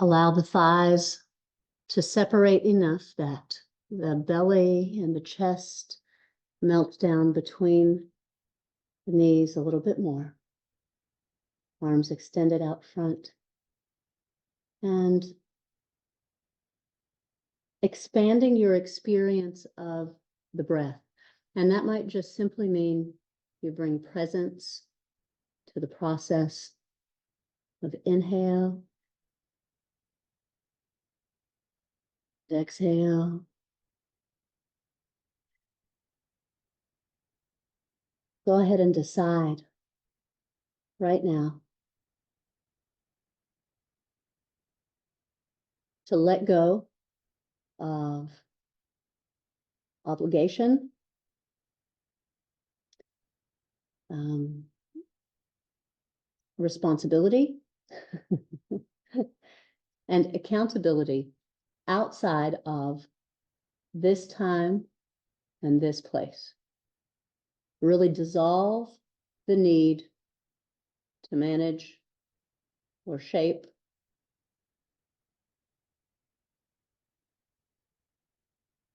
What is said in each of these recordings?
Allow the thighs to separate enough that the belly and the chest melt down between the knees a little bit more. Arms extended out front. And expanding your experience of the breath. And that might just simply mean you bring presence to the process of inhale, exhale. Go ahead and decide right now to let go of obligation, responsibility, and accountability outside of this time and this place. Really dissolve the need to manage or shape.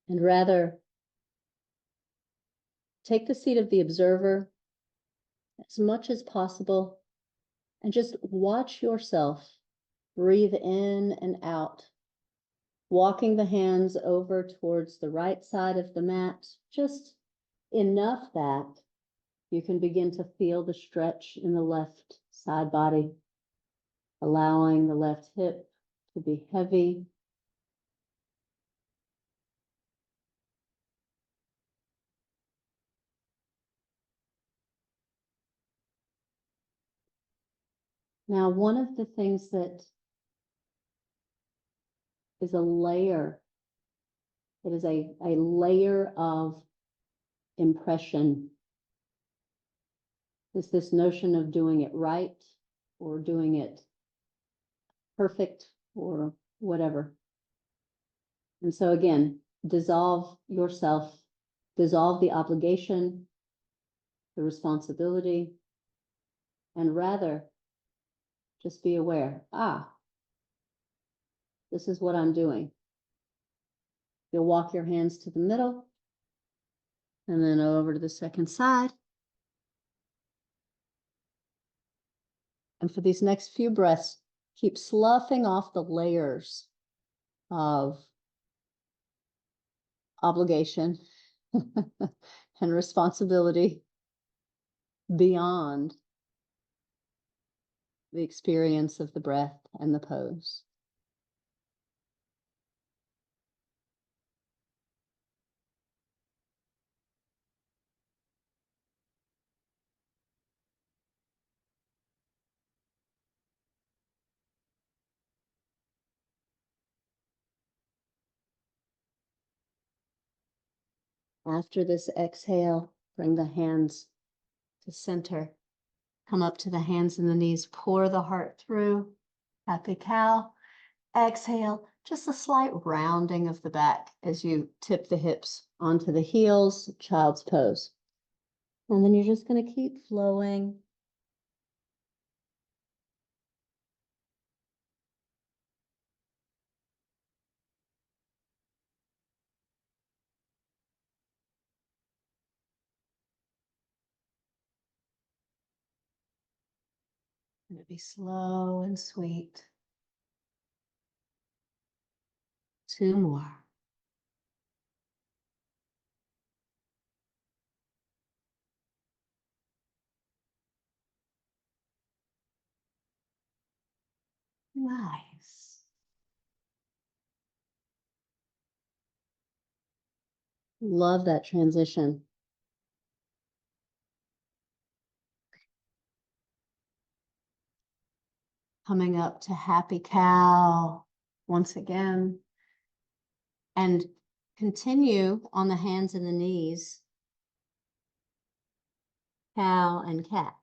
And rather take the seat of the observer as much as possible and just watch yourself breathe in and out, walking the hands over towards the right side of the mat, just enough that you can begin to feel the stretch in the left side body, allowing the left hip to be heavy. Now, one of the things that is a layer, it is a layer of impression, is this notion of doing it right or doing it perfect or whatever. And so again, dissolve yourself, dissolve the obligation, the responsibility, and rather just be aware, this is what I'm doing. You'll walk your hands to the middle and then over to the second side. And for these next few breaths, keep sloughing off the layers of obligation and responsibility beyond the experience of the breath and the pose. After this exhale, bring the hands to center. Come up to the hands and the knees, pour the heart through. Happy cow. Exhale, just a slight rounding of the back as you tip the hips onto the heels, child's pose. And then you're just going to keep flowing. Going to be slow and sweet. 2 more. Nice. Love that transition. Coming up to happy cow once again. And continue on the hands and the knees. Cow and cat.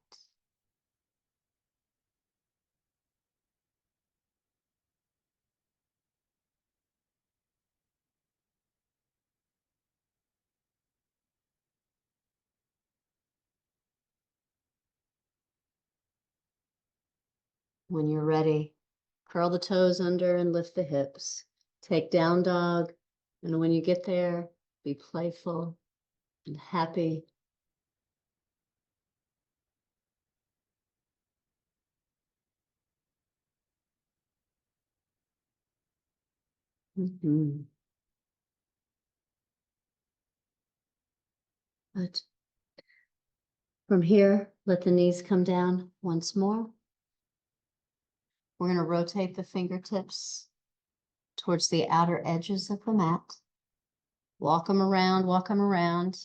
When you're ready, Curl the toes under and lift the hips. Take down dog. And when you get there, be playful and happy. But from here, let the knees come down once more. We're going to rotate the fingertips towards the outer edges of the mat. Walk them around, walk them around.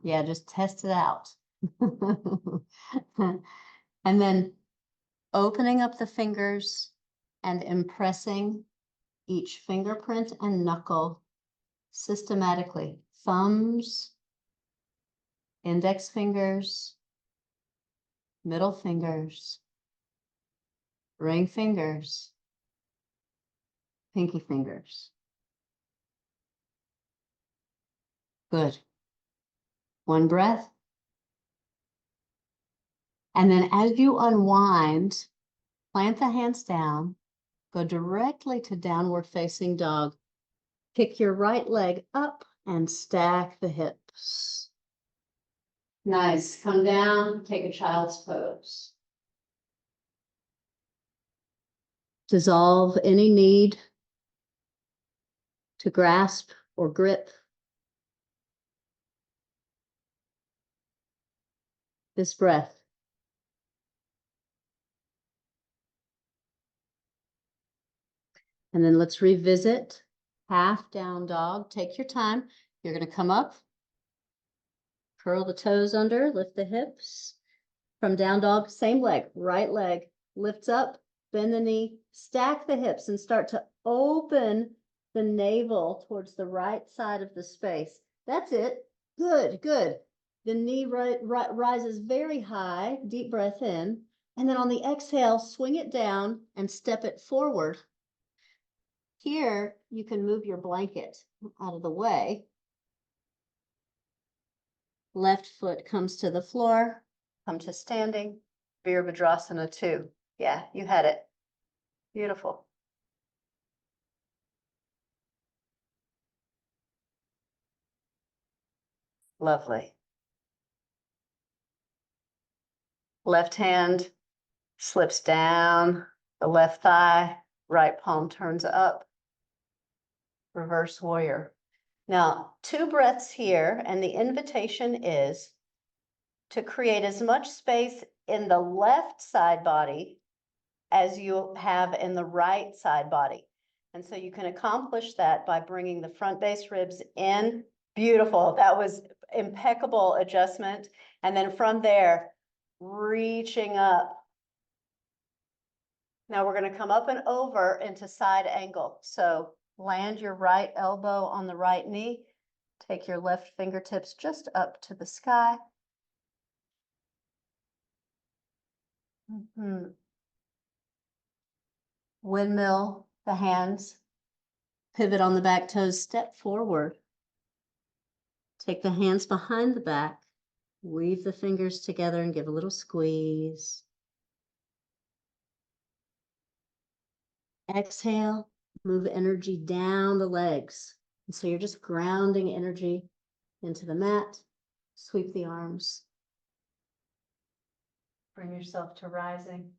Yeah, just test it out. And then opening up the fingers and impressing each fingerprint and knuckle systematically. Thumbs, index fingers, middle fingers, ring fingers, pinky fingers. Good. One breath. And then as you unwind, plant the hands down, go directly to downward facing dog. Kick your right leg up and stack the hips. Nice. Come down, take a child's pose. Dissolve any need to grasp or grip. This breath. And then let's revisit half down dog. Take your time. You're going to come up, curl the toes under, lift the hips. From down dog, same leg, right leg lifts up, bend the knee, stack the hips, and start to open the navel towards the right side of the space. That's it. Good, good. The knee rises very high, deep breath in, and then on the exhale, swing it down and step it forward. Here, you can move your blanket out of the way. Left foot comes to the floor, come to standing, Virabhadrasana 2. Yeah, you had it. Beautiful. Lovely. Left hand slips down the left thigh, right palm turns up. Reverse warrior. Now, 2 breaths here, and the invitation is to create as much space in the left side body as you have in the right side body. And so you can accomplish that by bringing the front base ribs in. Beautiful. That was impeccable adjustment. And then from there, reaching up. Now we're going to come up and over into side angle. So land your right elbow on the right knee. Take your left fingertips just up to the sky. Windmill the hands. Pivot on the back toes, step forward. Take the hands behind the back. Weave the fingers together and give a little squeeze. Exhale, move energy down the legs. And so you're just grounding energy into the mat. Sweep the arms. Bring yourself to rising.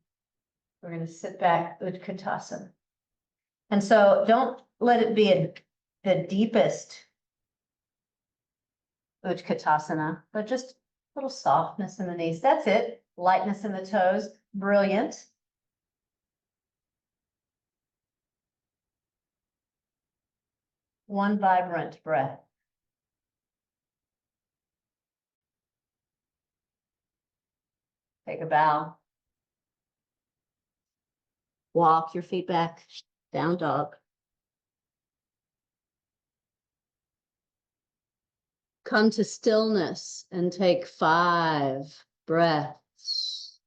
We're going to sit back, Utkatasana. And so don't let it be the deepest Utkatasana, but just a little softness in the knees. That's it. Lightness in the toes. Brilliant. One vibrant breath. Take a bow. Walk your feet back. Down dog. Come to stillness and take 5 breaths.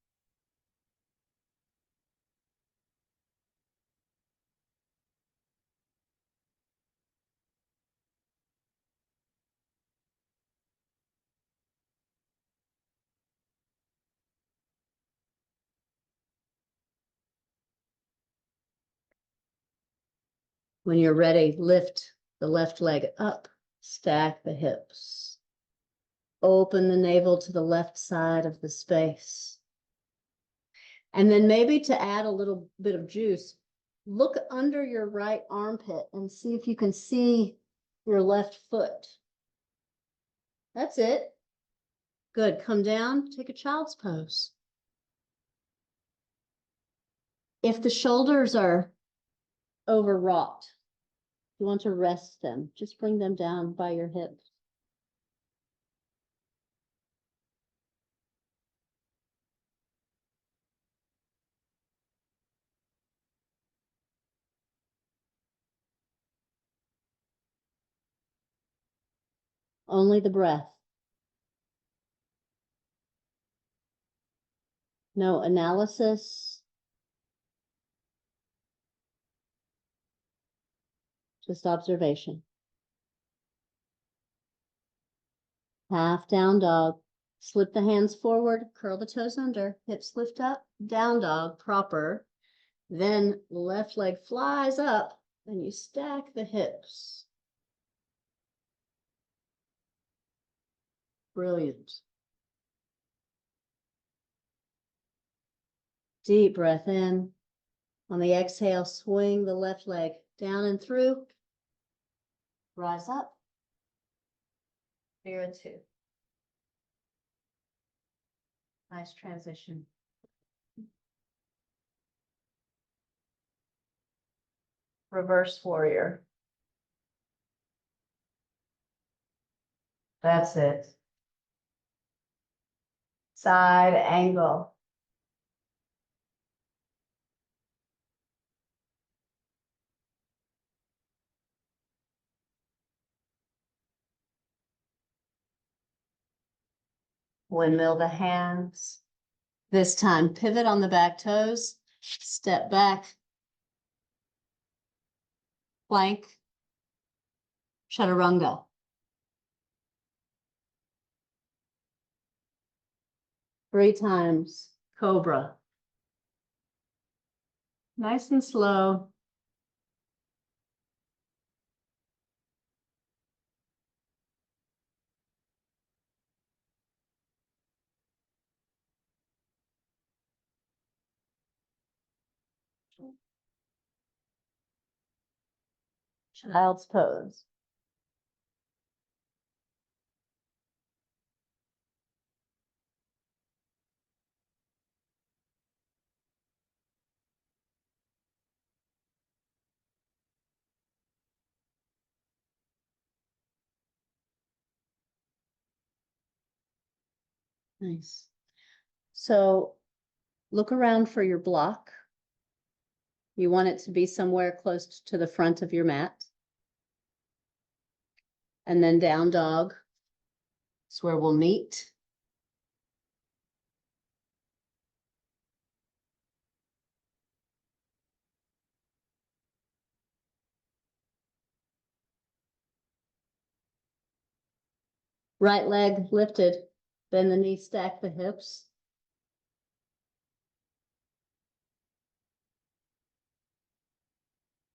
When you're ready, lift the left leg up, stack the hips. Open the navel to the left side of the space. And then maybe to add a little bit of juice, look under your right armpit and see if you can see your left foot. That's it. Good. Come down, take a child's pose. If the shoulders are overwrought, you want to rest them, just bring them down by your hips. Only the breath. No analysis. Just observation. Half down dog. Slip the hands forward, curl the toes under, hips lift up, down dog, proper. Then left leg flies up and you stack the hips. Brilliant. Deep breath in. On the exhale, swing the left leg down and through. Rise up. Mirror two. Nice transition. Reverse warrior. That's it. Side angle. Windmill the hands. This time, pivot on the back toes, step back, plank, chaturanga. Three times, cobra. Nice and slow. Child's pose. Nice. So look around for your block. You want it to be somewhere close to the front of your mat. And then down dog. It's where we'll meet. Right leg lifted, bend the knee, stack the hips.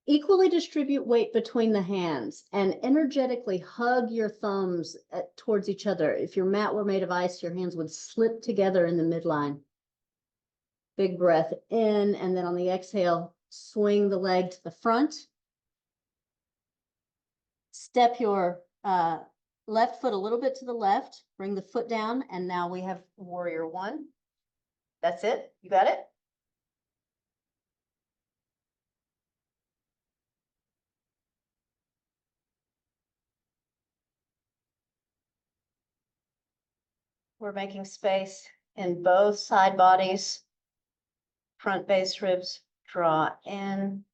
Equally distribute weight between the hands and energetically hug your thumbs towards each other. If your mat were made of ice, your hands would slip together in the midline. Big breath in, and then on the exhale, swing the leg to the front. Step your left foot a little bit to the left, bring the foot down, and now we have warrior one. That's it. You got it? We're making space in both side bodies. Front base ribs, draw in.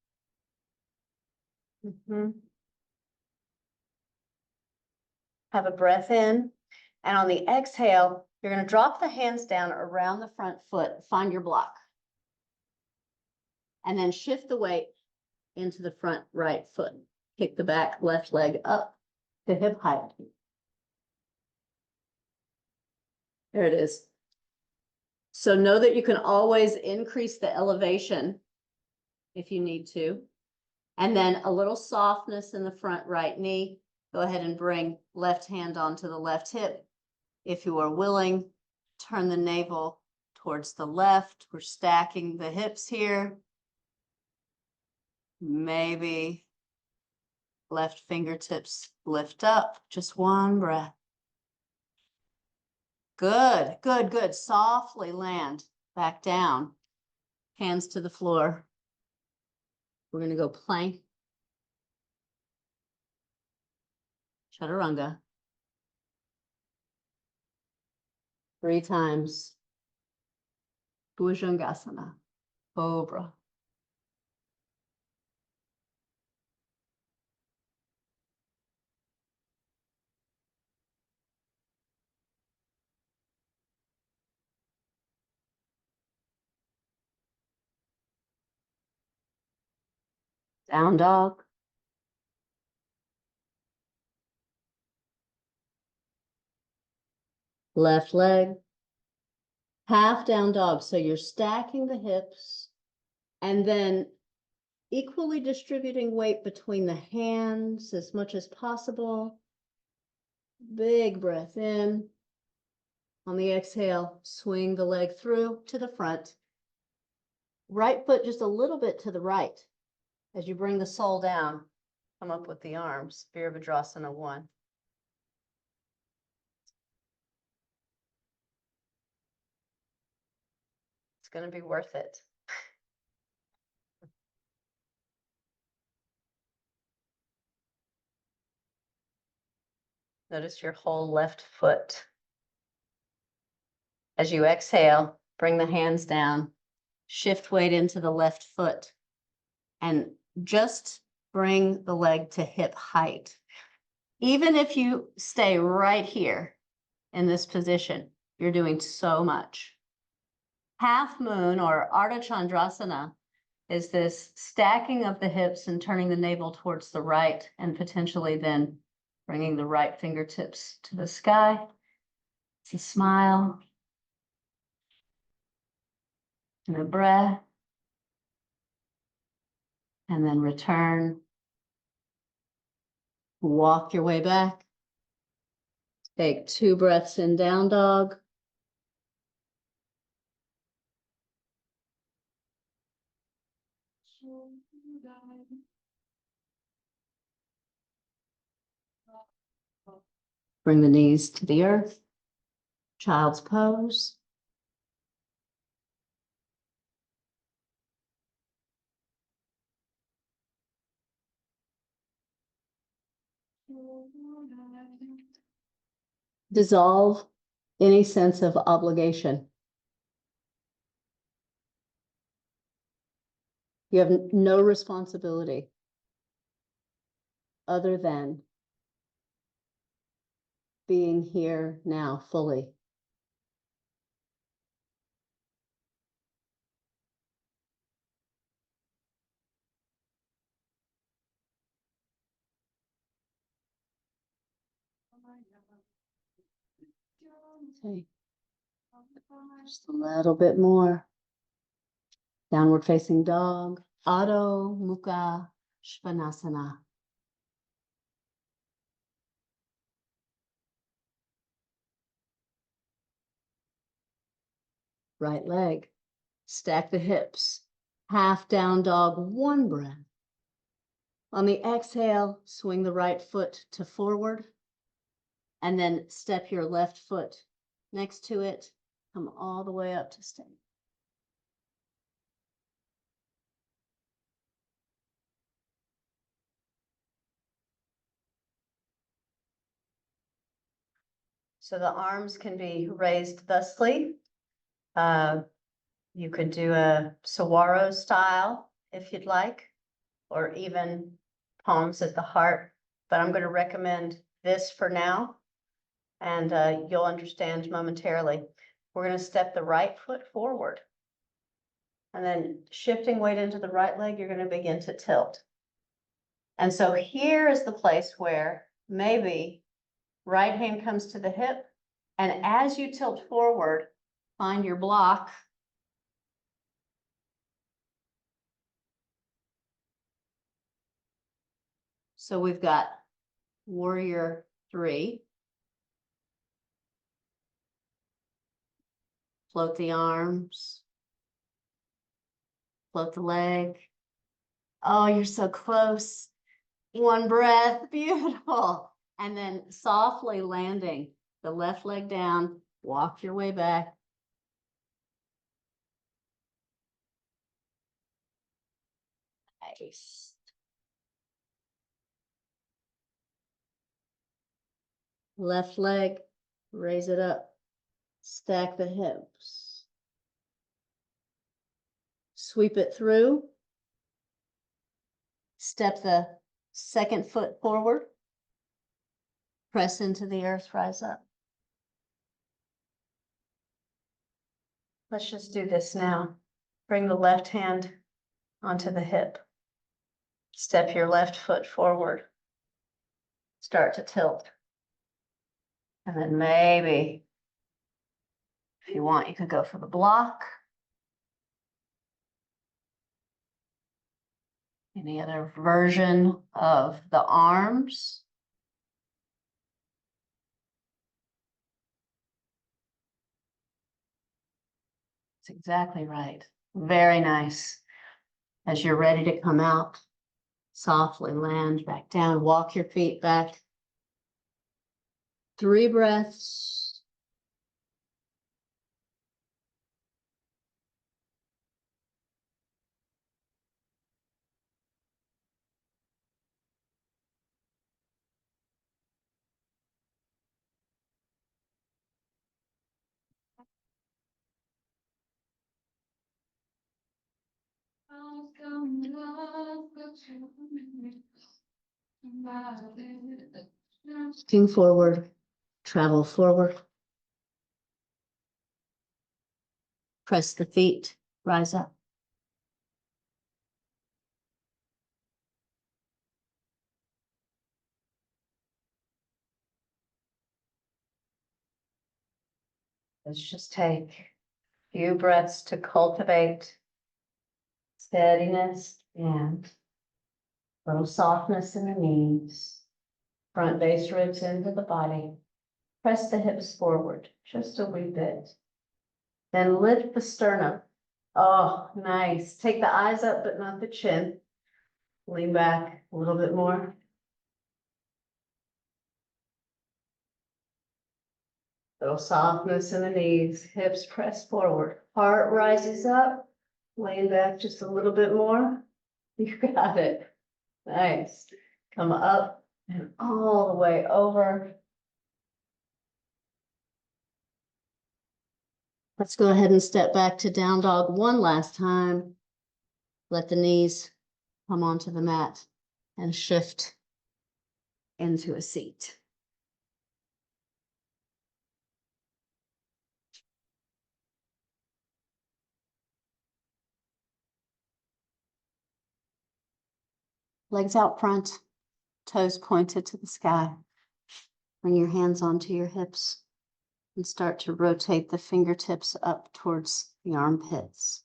Have a breath in. And on the exhale, you're going to drop the hands down around the front foot. Find your block. And then shift the weight into the front right foot. Kick the back left leg up to hip height. There it is. So know that you can always increase the elevation if you need to. And then a little softness in the front right knee. Go ahead and bring left hand onto the left hip. If you are willing, turn the navel towards the left. We're stacking the hips here. Maybe left fingertips lift up. Just one breath. Good, good, good. Softly land back down. Hands to the floor. We're going to go plank. Chaturanga. 3 times. Bhujangasana. Cobra. Down dog. Left leg. Half down dog. So you're stacking the hips and then equally distributing weight between the hands as much as possible. Big breath in. On the exhale, swing the leg through to the front. Right foot just a little bit to the right. As you bring the sole down, come up with the arms. Virabhadrasana 1. It's going to be worth it. Notice your whole left foot. As you exhale, bring the hands down, shift weight into the left foot, and just bring the leg to hip height. Even if you stay right here in this position, you're doing so much. Half moon or Ardha Chandrasana is this stacking of the hips and turning the navel towards the right and potentially then bringing the right fingertips to the sky. It's a smile and a breath, and then return. Walk your way back. Take 2 breaths in down dog. Bring the knees to the earth. Child's pose. Dissolve any sense of obligation. You have no responsibility other than being here now fully. Okay. Just a little bit more. Downward facing dog. Adho Mukha Svanasana. Right leg. Stack the hips. Half down dog, 1 breath. On the exhale, swing the right foot to forward. And then step your left foot next to it. Come all the way up to stay. So the arms can be raised thusly. You could do a saguaro style if you'd like, or even palms at the heart. But I'm going to recommend this for now, and you'll understand momentarily. We're going to step the right foot forward. And then shifting weight into the right leg, you're going to begin to tilt. And so here is the place where maybe right hand comes to the hip. And as you tilt forward, find your block. So we've got warrior 3. Float the arms. Float the leg. Oh, you're so close. One breath, beautiful. And then softly landing the left leg down, walk your way back. Nice. Left leg, raise it up, stack the hips. Sweep it through. Step the second foot forward. Press into the earth, rise up. Let's just do this now. Bring the left hand onto the hip. Step your left foot forward. Start to tilt. And then maybe, if you want, you could go for the block. Any other version of the arms. That's exactly right. Very nice. As you're ready to come out, softly land back down, walk your feet back. 3 breaths. Looking forward, travel forward. Press the feet, rise up. Let's just take a few breaths to cultivate steadiness and a little softness in the knees. Front base ribs into the body. Press the hips forward just a wee bit. Then lift the sternum. Oh, nice. Take the eyes up, but not the chin. Lean back a little bit more. Little softness in the knees. Hips press forward. Heart rises up. Lean back just a little bit more. You got it. Nice. Come up and all the way over. Let's go ahead and step back to down dog one last time. Let the knees come onto the mat and shift into a seat. Legs out front, toes pointed to the sky. Bring your hands onto your hips and start to rotate the fingertips up towards the armpits.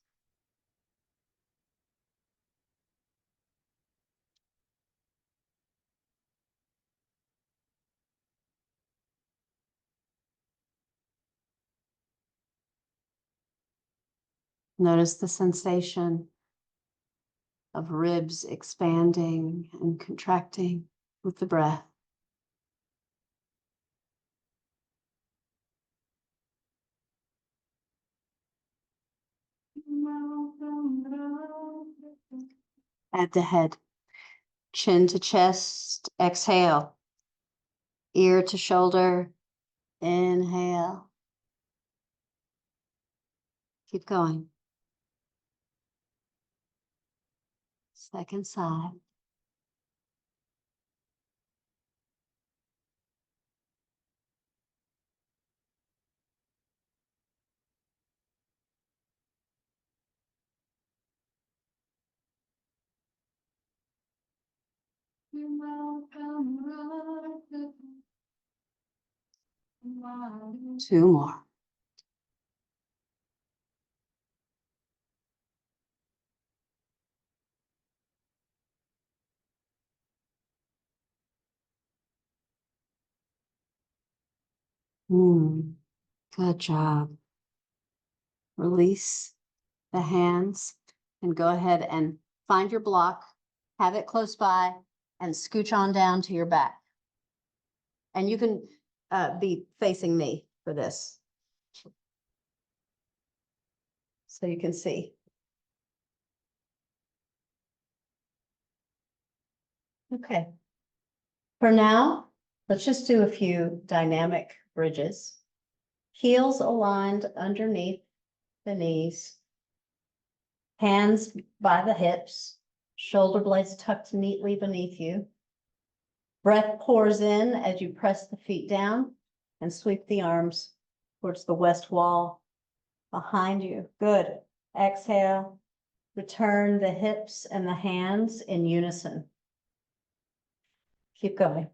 Notice the sensation of ribs expanding and contracting with the breath. Add the head, chin to chest, exhale, ear to shoulder, inhale. Keep going. Second side. Two more. Good job. Release the hands and go ahead and find your block, have it close by, and scooch on down to your back. And you can be facing me for this, so you can see. Okay. For now, let's just do a few dynamic bridges. Heels aligned underneath the knees, hands by the hips, shoulder blades tucked neatly beneath you. Breath pours in as you press the feet down and sweep the arms towards the west wall behind you. Good. Exhale. Return the hips and the hands in unison. Keep going.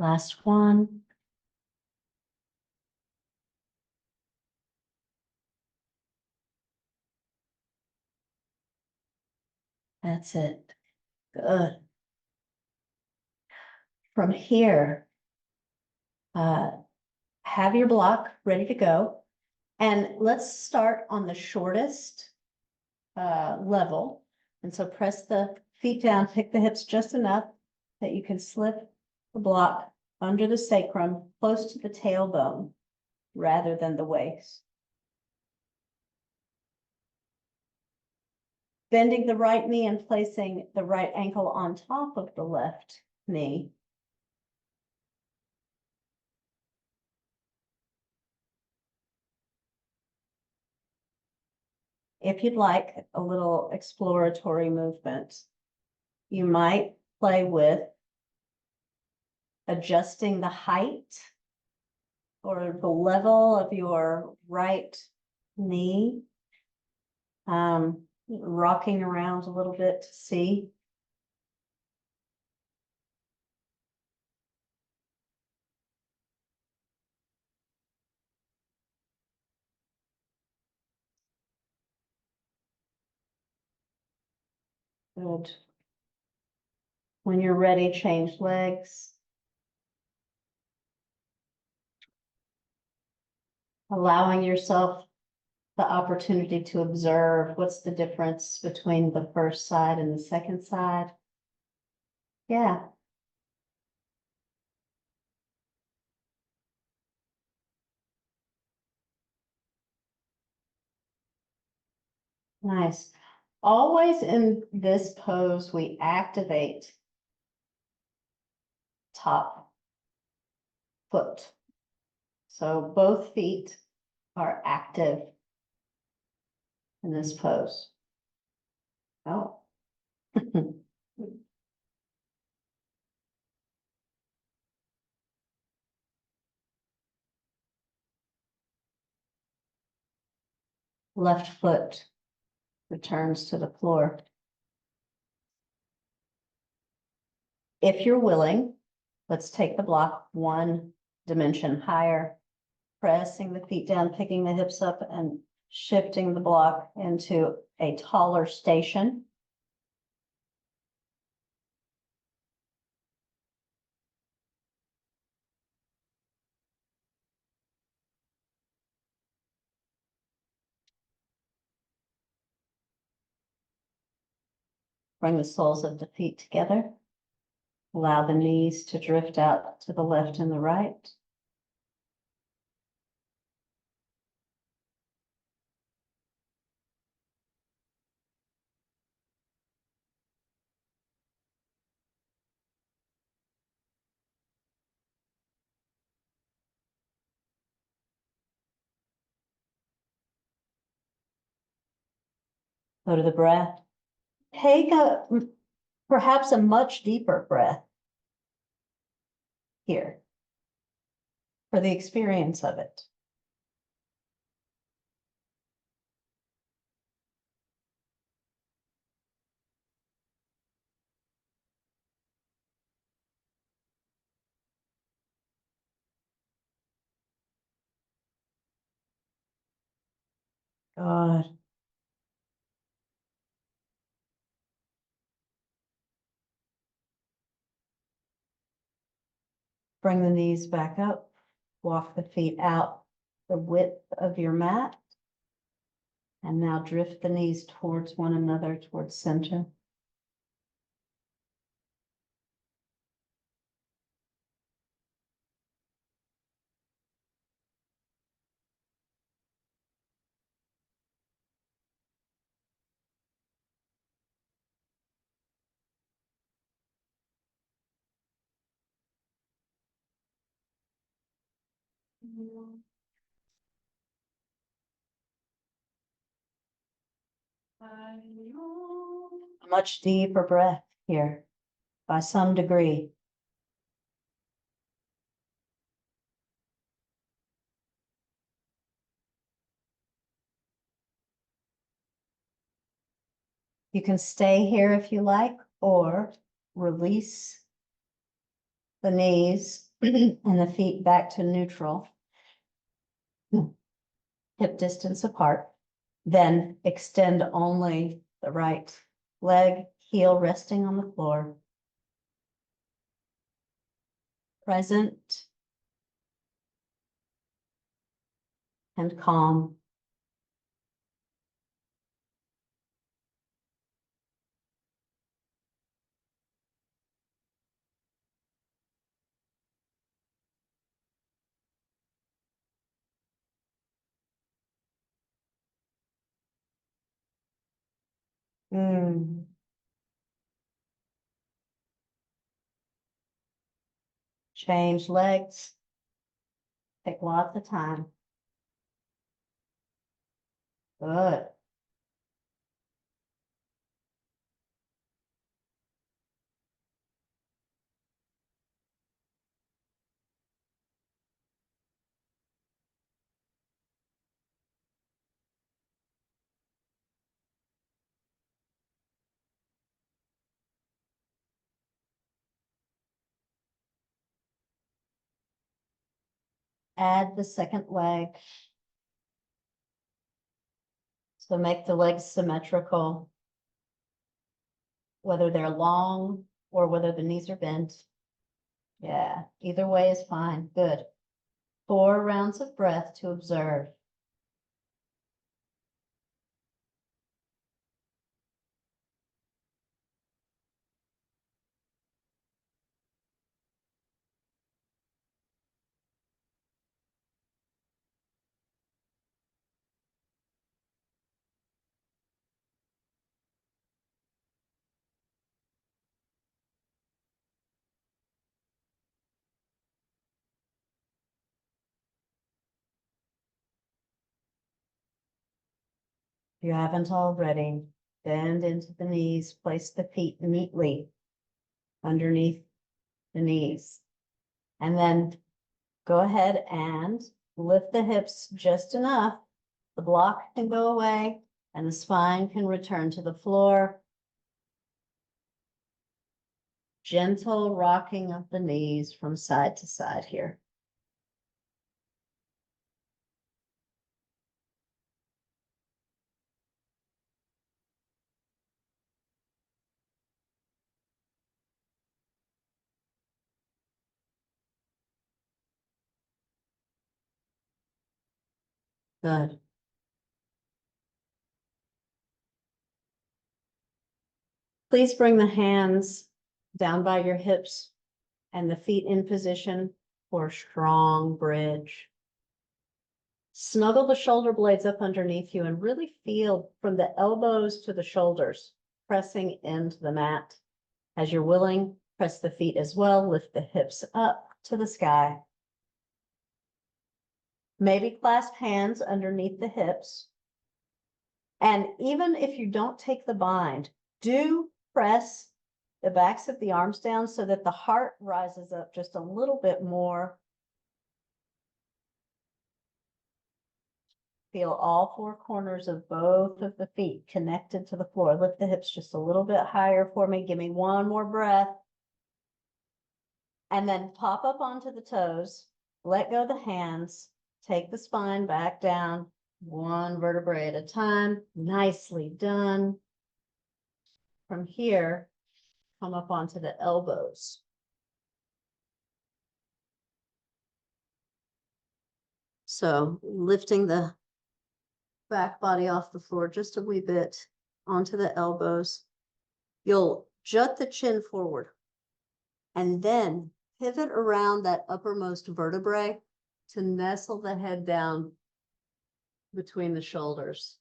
Last one. That's it. Good. From here, have your block ready to go. And let's start on the shortest level. And so press the feet down, pick the hips just enough that you can slip the block under the sacrum, close to the tailbone, rather than the waist. Bending the right knee and placing the right ankle on top of the left knee. If you'd like a little exploratory movement, you might play with adjusting the height or the level of your right knee, rocking around a little bit to see. Good. When you're ready, change legs. Allowing yourself the opportunity to observe what's the difference between the first side and the second side. Yeah. Nice. Always in this pose, we activate top foot. So both feet are active in this pose. Oh. Left foot returns to the floor. If you're willing, let's take the block one dimension higher, pressing the feet down, picking the hips up, and shifting the block into a taller station. Bring the soles of the feet together. Allow the knees to drift out to the left and the right. Go to the breath. Take Perhaps a much deeper breath here for the experience of it. Good. Bring the knees back up. Walk the feet out the width of your mat. And now drift the knees towards one another, towards center. A much deeper breath here by some degree. You can stay here if you like, or release the knees and the feet back to neutral, hip distance apart. Then extend only the right leg, heel resting on the floor. Present and calm. Change legs. Take lots of time. Good. Add the second leg. So make the legs symmetrical, whether they're long or whether the knees are bent. Yeah, either way is fine. Good. 4 rounds of breath to observe. If you haven't already, bend into the knees, place the feet neatly underneath the knees. And then go ahead and lift the hips just enough. The block can go away and the spine can return to the floor. Gentle rocking of the knees from side to side here. Good. Please bring the hands down by your hips and the feet in position for a strong bridge. Snuggle the shoulder blades up underneath you and really feel from the elbows to the shoulders, pressing into the mat. As you're willing, press the feet as well, lift the hips up to the sky. Maybe clasp hands underneath the hips. And even if you don't take the bind, do press the backs of the arms down so that the heart rises up just a little bit more. Feel all four corners of both of the feet connected to the floor. Lift the hips just a little bit higher for me. Give me one more breath. And then pop up onto the toes. Let go of the hands. Take the spine back down, one vertebrae at a time. Nicely done. From here, come up onto the elbows. So lifting the back body off the floor just a wee bit onto the elbows. You'll jut the chin forward and then pivot around that uppermost vertebrae to nestle the head down between the shoulders.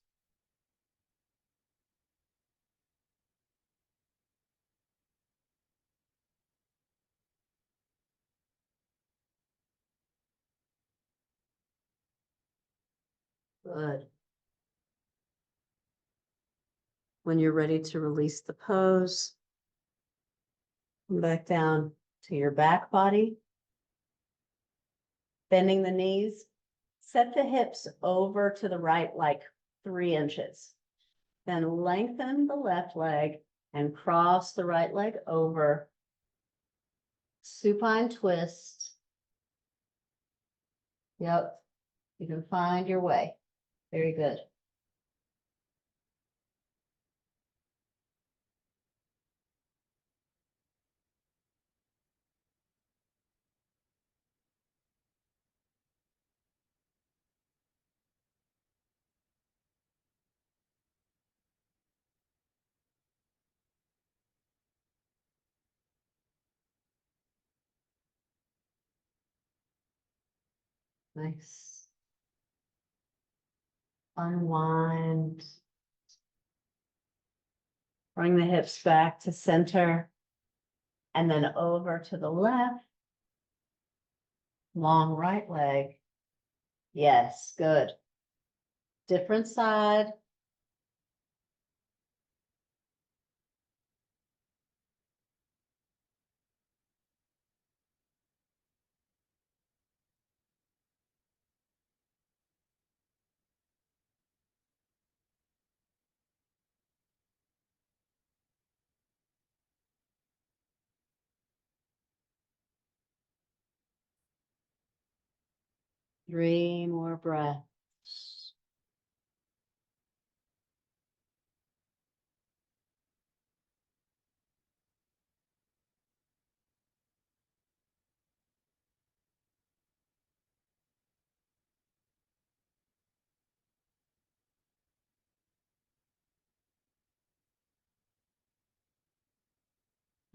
Good. When you're ready to release the pose, come back down to your back body, bending the knees, set the hips over to the right like 3 inches. Then lengthen the left leg and cross the right leg over. Supine twist. Yep, you can find your way. Very good. Nice. Unwind. Bring the hips back to center and then over to the left. Long right leg. Yes, good. Different side. Three more breaths.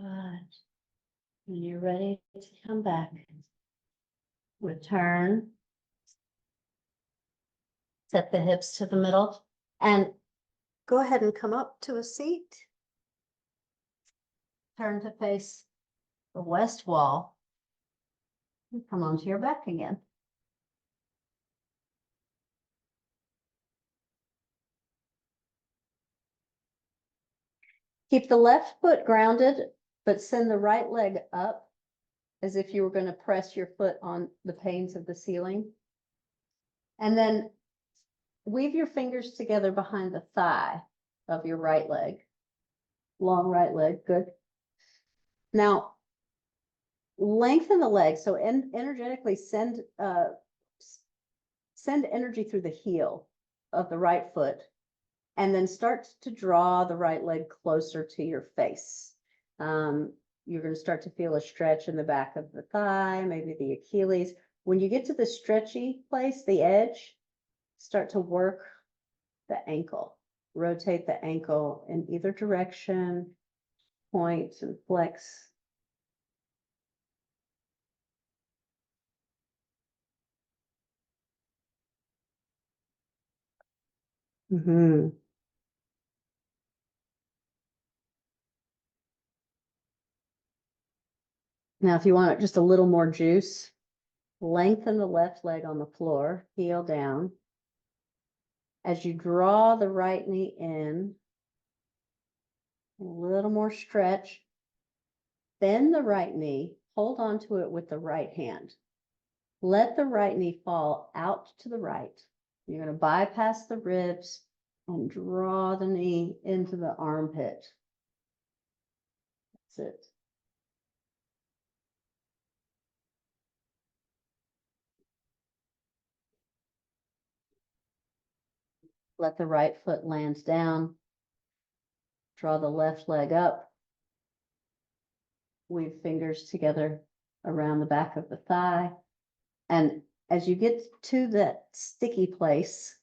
Good. When you're ready to come back, return. Set the hips to the middle and go ahead and come up to a seat. Turn to face the west wall. And come onto your back again. Keep the left foot grounded, but send the right leg up as if you were going to press your foot on the panes of the ceiling. And then weave your fingers together behind the thigh of your right leg. Long right leg, good. Now, lengthen the leg. So energetically send energy through the heel of the right foot. And then start to draw the right leg closer to your face. You're going to start to feel a stretch in the back of the thigh, maybe the Achilles. When you get to the stretchy place, the edge, start to work the ankle. Rotate the ankle in either direction, point and flex. Mm-hmm. Now, if you want just a little more juice, lengthen the left leg on the floor, heel down. As you draw the right knee in, a little more stretch, Bend the right knee, hold on to it with the right hand. Let the right knee fall out to the right. You're going to bypass the ribs and draw the knee into the armpit. That's it. Let the right foot land down. Draw the left leg up. Weave fingers together around the back of the thigh. And as you get to that sticky place,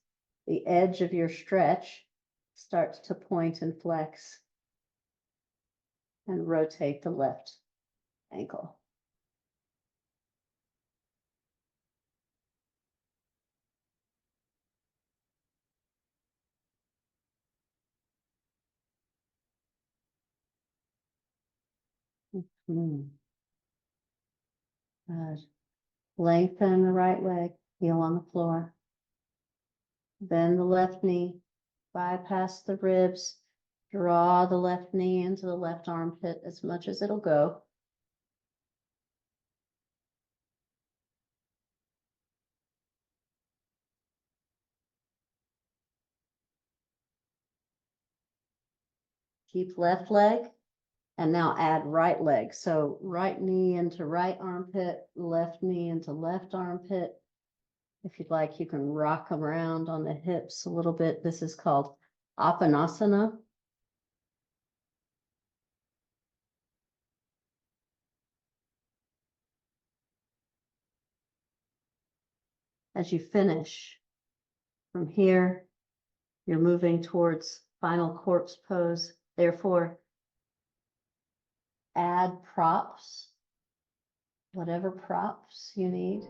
the edge of your stretch starts to point and flex. And rotate the left ankle. Good. Lengthen the right leg, heel on the floor. Bend the left knee, bypass the ribs, draw the left knee into the left armpit as much as it'll go. Keep left leg, and now add right leg. So right knee into right armpit, left knee into left armpit. If you'd like, you can rock around on the hips a little bit. This is called Apanasana. As you finish, from here, you're moving towards final corpse pose. Therefore, add props, whatever props you need.